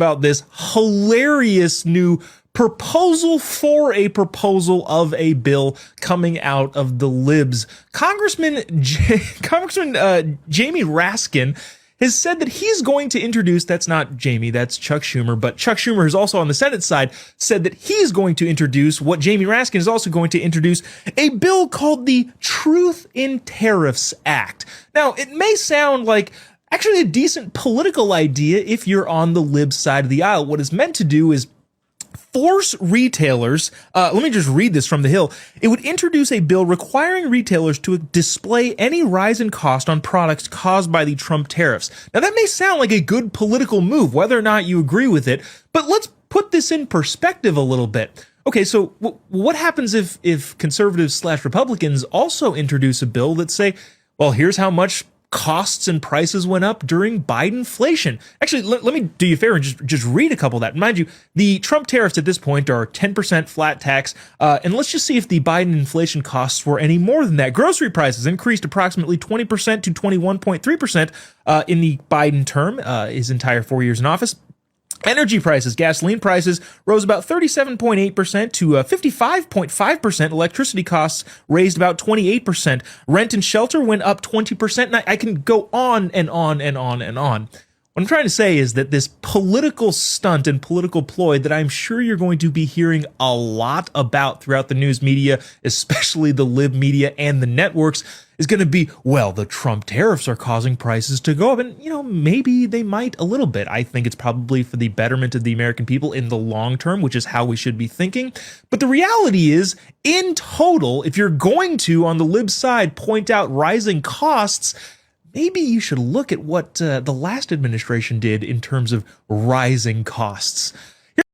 about this hilarious new proposal for a proposal of a bill coming out of the libs. Congressman Jamie Raskin has said that he's going to introduce, that's not Jamie, that's Chuck Schumer, but Chuck Schumer is also on the Senate side, said that he's going to introduce what Jamie Raskin is also going to introduce, a bill called the Truth in Tariffs Act. Now, it may sound like actually a decent political idea if you're on the lib side of the aisle. What it's meant to do is force retailers, let me just read this from the Hill. It would introduce a bill requiring retailers to display any rise in cost on products caused by the Trump tariffs. Now, that may sound like a good political move, whether or not you agree with it, but let's put this in perspective a little bit. Okay, so what happens if conservatives / Republicans also introduce a bill that say, well, here's how much costs and prices went up during Bidenflation? Actually, let me do you a favor and just read a couple of that. Mind you, the Trump tariffs at this point are 10% flat tax, and let's just see if the Biden inflation costs were any more than that. Grocery prices increased approximately 20% to 21.3% in the Biden term, his entire 4 years in office. Energy prices, gasoline prices rose about 37.8% to 55.5%. Electricity costs raised about 28%. Rent and shelter went up 20%. And I can go on and on and on and on. What I'm trying to say is that this political stunt and political ploy that I'm sure you're going to be hearing a lot about throughout the news media, especially the lib media and the networks, is going to be, well, the Trump tariffs are causing prices to go up. And, maybe they might a little bit. I think it's probably for the betterment of the American people in the long term, which is how we should be thinking. But the reality is, in total, if you're going to, on the lib side, point out rising costs, maybe you should look at what the last administration did in terms of rising costs.